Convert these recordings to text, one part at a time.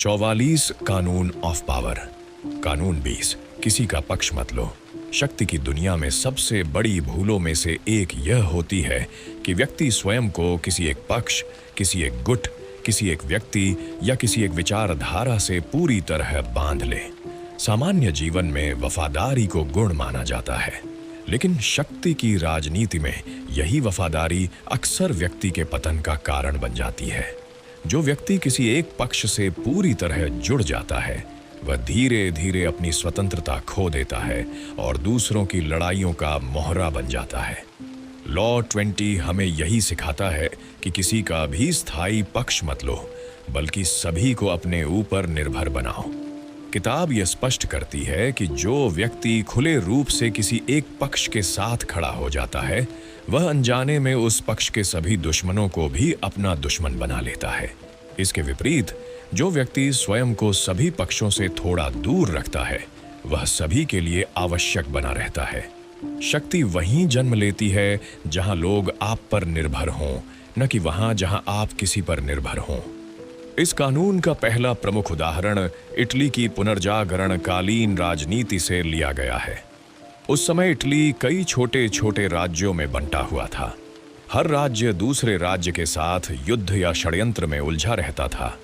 44 कानून of power. कानून 20, किसी का पक्ष मत लो। शक्ति की दुनिया में सबसे बड़ी भूलों में से एक यह होती है कि व्यक्ति स्वयं को किसी एक पक्ष, किसी एक गुट, किसी एक व्यक्ति या किसी एक विचारधारा से पूरी तरह बांध ले। सामान्य जीवन में वफादारी को गुण माना जाता है, लेकिन शक्ति की राजनीति में यही वफादारी अक्सर व्यक्ति के पतन का कारण बन जाती है। जो व्यक्ति किसी एक पक्ष से पूरी तरह जुड़ जाता है, वह धीरे धीरे अपनी स्वतंत्रता खो देता है और दूसरों की लड़ाइयों का मोहरा बन जाता है। लॉ 20 हमें यही सिखाता है कि किसी का भी स्थायी पक्ष मत लो, बल्कि सभी को अपने ऊपर निर्भर बनाओ। किताब यह स्पष्ट करती है कि जो व्यक्ति खुले रूप से किसी एक पक्ष के साथ खड़ा हो जाता है, वह अनजाने में उस पक्ष के सभी दुश्मनों को भी अपना दुश्मन बना लेता है। इसके विपरीत जो व्यक्ति स्वयं को सभी पक्षों से थोड़ा दूर रखता है, वह सभी के लिए आवश्यक बना रहता है। शक्ति वहीं जन्म लेती है जहां लोग आप पर निर्भर हों, न कि वहां जहां आप किसी पर निर्भर हों। इस कानून का पहला प्रमुख उदाहरण इटली की पुनर्जागरण कालीन राजनीति से लिया गया है। उस समय इटली कई छोटे छोटे राज्यों में बंटा हुआ था। हर राज्य दूसरे राज्य के साथ युद्ध या षड्यंत्र में उलझा रहता था।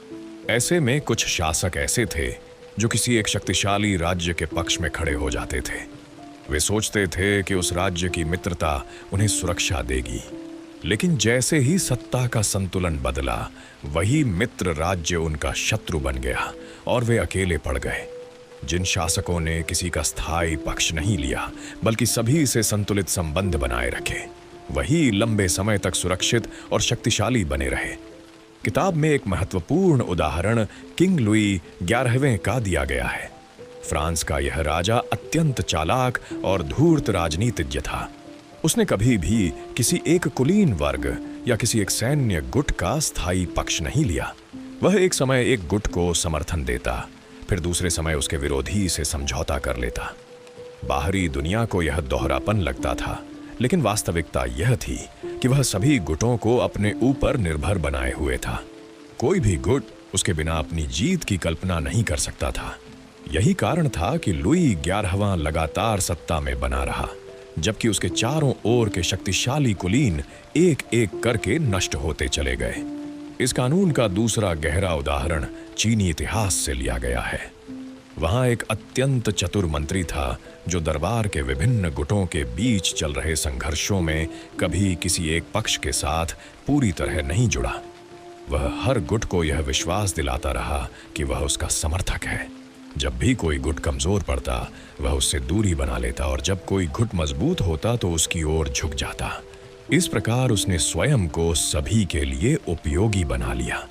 ऐसे में कुछ शासक ऐसे थे जो किसी एक शक्तिशाली राज्य के पक्ष में खड़े हो जाते थे। वे सोचते थे कि उस राज्य की मित्रता उन्हें सुरक्षा देगी, लेकिन जैसे ही सत्ता का संतुलन बदला, वही मित्र राज्य उनका शत्रु बन गया और वे अकेले पड़ गए। जिन शासकों ने किसी का स्थायी पक्ष नहीं लिया, बल्कि सभी से संतुलित संबंध बनाए रखे, वही लंबे समय तक सुरक्षित और शक्तिशाली बने रहे। किताब में एक महत्वपूर्ण उदाहरण किंग लुई 11वें का दिया गया है। फ्रांस का यह राजा अत्यंत चालाक और धूर्त राजनीतिज्ञ था। उसने कभी भी किसी एक कुलीन वर्ग या किसी एक सैन्य गुट का स्थायी पक्ष नहीं लिया। वह एक समय एक गुट को समर्थन देता, फिर दूसरे समय उसके विरोधी से समझौता कर लेता। बाहरी दुनिया को यह दोहरापन लगता था, लेकिन वास्तविकता यह थी कि वह सभी गुटों को अपने ऊपर निर्भर बनाए हुए था। कोई भी गुट उसके बिना अपनी जीत की कल्पना नहीं कर सकता था। यही कारण था कि लुई 11वां लगातार सत्ता में बना रहा, जबकि उसके चारों ओर के शक्तिशाली कुलीन एक एक करके नष्ट होते चले गए। इस कानून का दूसरा गहरा उदाहरण चीनी इतिहास से लिया गया है। वहां एक अत्यंत चतुर मंत्री था जो दरबार के विभिन्न गुटों के बीच चल रहे संघर्षों में कभी किसी एक पक्ष के साथ पूरी तरह नहीं जुड़ा। वह हर गुट को यह विश्वास दिलाता रहा कि वह उसका समर्थक है। जब भी कोई गुट कमजोर पड़ता, वह उससे दूरी बना लेता, और जब कोई गुट मजबूत होता तो उसकी ओर झुक जाता। इस प्रकार उसने स्वयं को सभी के लिए उपयोगी बना लिया।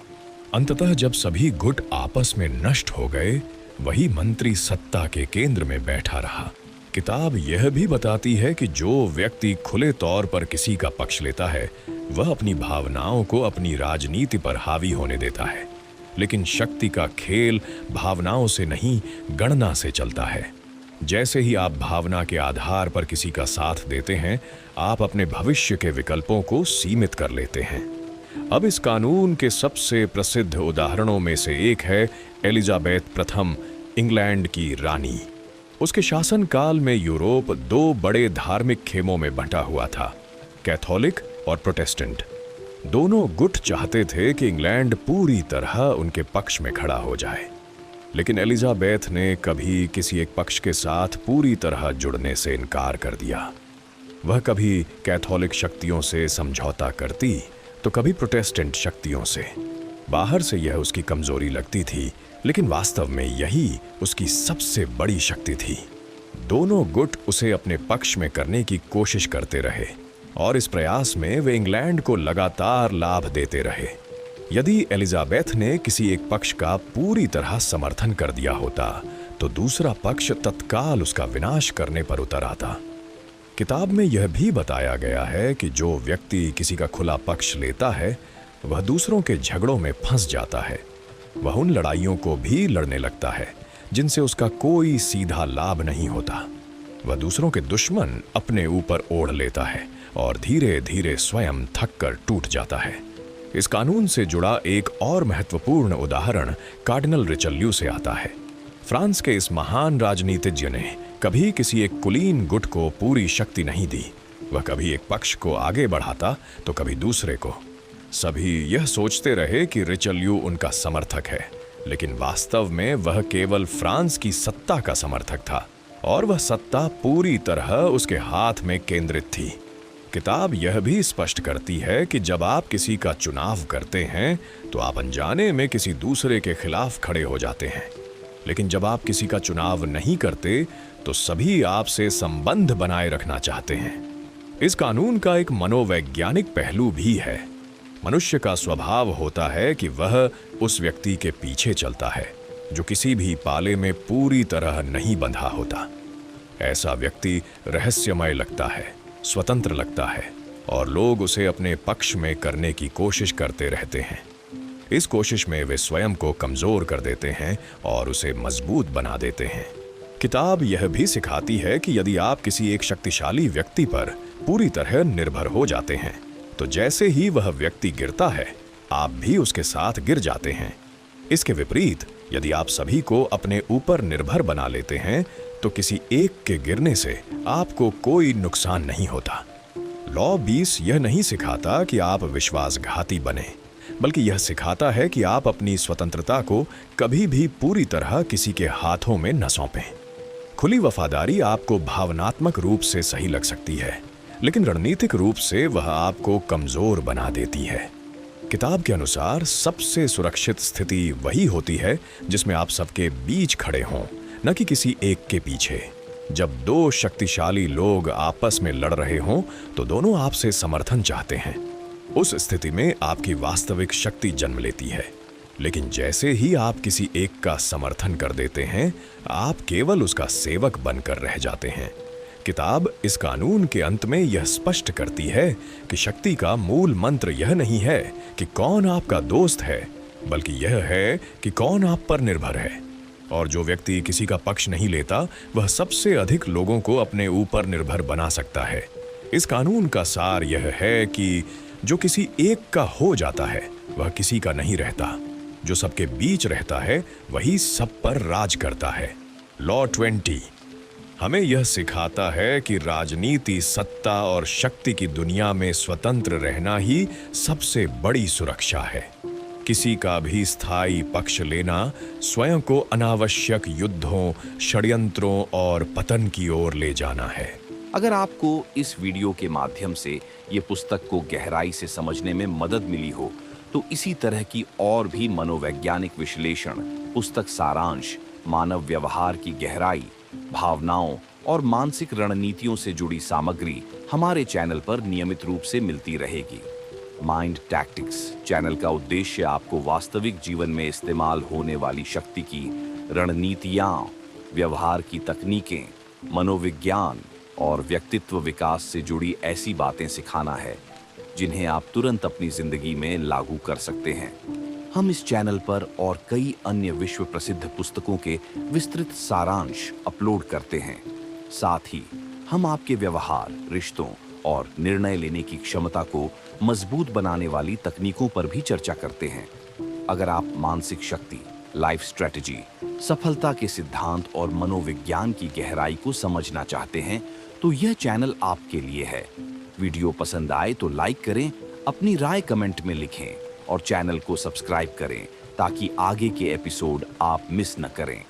अंततः जब सभी गुट आपस में नष्ट हो गए, वही मंत्री सत्ता के केंद्र में बैठा रहा। किताब यह भी बताती है कि जो व्यक्ति खुले तौर पर किसी का पक्ष लेता है, वह अपनी भावनाओं को अपनी राजनीति पर हावी होने देता है। लेकिन शक्ति का खेल भावनाओं से नहीं, गणना से चलता है। जैसे ही आप भावना के आधार पर किसी का साथ देते हैं, आप अपने भविष्य के विकल्पों को सीमित कर लेते हैं। अब इस कानून के सबसे प्रसिद्ध उदाहरणों में से एक है एलिजाबेथ प्रथम, इंग्लैंड की रानी। उसके शासनकाल में यूरोप दो बड़े धार्मिक खेमों में बंटा हुआ था, कैथोलिक और प्रोटेस्टेंट। दोनों गुट चाहते थे कि इंग्लैंड पूरी तरह उनके पक्ष में खड़ा हो जाए, लेकिन एलिजाबेथ ने कभी किसी एक पक्ष के साथ पूरी तरह जुड़ने से इनकार कर दिया। वह कभी कैथोलिक शक्तियों से समझौता करती तो कभी प्रोटेस्टेंट शक्तियों से। बाहर से यह उसकी कमजोरी लगती थी, लेकिन वास्तव में यही उसकी सबसे बड़ी शक्ति थी। दोनों गुट उसे अपने पक्ष में करने की कोशिश करते रहे, और इस प्रयास में वे इंग्लैंड को लगातार लाभ देते रहे। यदि एलिजाबेथ ने किसी एक पक्ष का पूरी तरह समर्थन कर दिया होता, तो दूसरा पक्ष तत्काल उसका विनाश करने पर उतर आता। किताब में यह भी बताया गया है कि जो व्यक्ति किसी का खुला पक्ष लेता है, वह दूसरों के झगड़ों में फंस जाता है। वह उन लड़ाइयों को भी लड़ने लगता है जिनसे उसका कोई सीधा लाभ नहीं होता। वह दूसरों के दुश्मन अपने ऊपर ओढ़ लेता है और धीरे धीरे स्वयं थक कर टूट जाता है। इस कानून से जुड़ा एक और महत्वपूर्ण उदाहरण कार्डिनल रिचेल्यू से आता है। फ्रांस के इस महान राजनीतिज्ञ ने कभी किसी एक कुलीन गुट को पूरी शक्ति नहीं दी। वह कभी एक पक्ष को आगे बढ़ाता तो कभी दूसरे को। सभी यह सोचते रहे कि रिचेल्यू उनका समर्थक है, लेकिन वास्तव में वह केवल फ्रांस की सत्ता का समर्थक था और वह सत्ता पूरी तरह उसके हाथ में केंद्रित थी। किताब यह भी स्पष्ट करती है कि जब आप किसी का चुनाव करते हैं तो आप अनजाने में किसी दूसरे के खिलाफ खड़े हो जाते हैं, लेकिन जब आप किसी का चुनाव नहीं करते तो सभी आपसे संबंध बनाए रखना चाहते हैं। इस कानून का एक मनोवैज्ञानिक पहलू भी है। मनुष्य का स्वभाव होता है कि वह उस व्यक्ति के पीछे चलता है जो किसी भी पाले में पूरी तरह नहीं बंधा होता। ऐसा व्यक्ति रहस्यमय लगता है, स्वतंत्र लगता है और लोग उसे अपने पक्ष में करने की कोशिश करते रहते हैं। इस कोशिश में वे स्वयं को कमजोर कर देते हैं और उसे मजबूत बना देते हैं। किताब यह भी सिखाती है कि यदि आप किसी एक शक्तिशाली व्यक्ति पर पूरी तरह निर्भर हो जाते हैं तो जैसे ही वह व्यक्ति गिरता है आप भी उसके साथ गिर जाते हैं। इसके विपरीत यदि आप सभी को अपने ऊपर निर्भर बना लेते हैं तो किसी एक के गिरने से आपको कोई नुकसान नहीं होता। लॉ 20 यह नहीं सिखाता कि आप विश्वासघाती बने, बल्कि यह सिखाता है कि आप अपनी स्वतंत्रता को कभी भी पूरी तरह किसी के हाथों में न सौंपें। खुली वफादारी आपको भावनात्मक रूप से सही लग सकती है, लेकिन रणनीतिक रूप से वह आपको कमजोर बना देती है। किताब के अनुसार सबसे सुरक्षित स्थिति वही होती है जिसमें आप सबके बीच खड़े हों, न कि किसी एक के पीछे। जब दो शक्तिशाली लोग आपस में लड़ रहे हों तो दोनों आपसे समर्थन चाहते हैं। उस स्थिति में आपकी वास्तविक शक्ति जन्म लेती है, लेकिन जैसे ही आप किसी एक का समर्थन कर देते हैं आप केवल उसका सेवक बनकर रह जाते हैं। किताब इस कानून के अंत में यह स्पष्ट करती है कि शक्ति का मूल मंत्र यह नहीं है कि कौन आपका दोस्त है, बल्कि यह है कि कौन आप पर निर्भर है। और जो व्यक्ति किसी का पक्ष नहीं लेता वह सबसे अधिक लोगों को अपने ऊपर निर्भर बना सकता है। इस कानून का सार यह है कि जो किसी एक का हो जाता है वह किसी का नहीं रहता। जो सबके बीच रहता है वही सब पर राज करता है। लॉ 20 हमें यह सिखाता है कि राजनीति, सत्ता और शक्ति की दुनिया में स्वतंत्र रहना ही सबसे बड़ी सुरक्षा है। किसी का भी स्थायी पक्ष लेना स्वयं को अनावश्यक युद्धों, षड्यंत्रों और पतन की ओर ले जाना है। अगर आपको इस वीडियो के माध्यम से ये पुस्तक को गहराई से समझने में मदद मिली हो तो इसी तरह की और भी मनोवैज्ञानिक विश्लेषण, पुस्तक सारांश, मानव व्यवहार की गहराई, भावनाओं और मानसिक रणनीतियों से जुड़ी सामग्री हमारे चैनल पर नियमित रूप से मिलती रहेगी। माइंड टैक्टिक्स चैनल का उद्देश्य आपको वास्तविक जीवन में इस्तेमाल होने वाली शक्ति की रणनीतियां, व्यवहार की तकनीकें, मनोविज्ञान और व्यक्तित्व विकास से जुड़ी ऐसी बातें सिखाना है जिन्हें आप तुरंत अपनी जिंदगी में लागू कर सकते हैं। हम इस चैनल पर और कई अन्य विश्व प्रसिद्ध पुस्तकों के विस्तृत सारांश अपलोड करते हैं। साथ ही हम आपके व्यवहार, रिश्तों और निर्णय लेने की क्षमता को मजबूत बनाने वाली तकनीकों पर भी चर्चा करते हैं। अगर आप मानसिक शक्ति, लाइफ स्ट्रेटजी, सफलता के सिद्धांत और मनोविज्ञान की गहराई को समझना चाहते हैं तो यह चैनल आपके लिए है। वीडियो पसंद आए तो लाइक करें, अपनी राय कमेंट में लिखें और चैनल को सब्सक्राइब करें ताकि आगे के एपिसोड आप मिस न करें।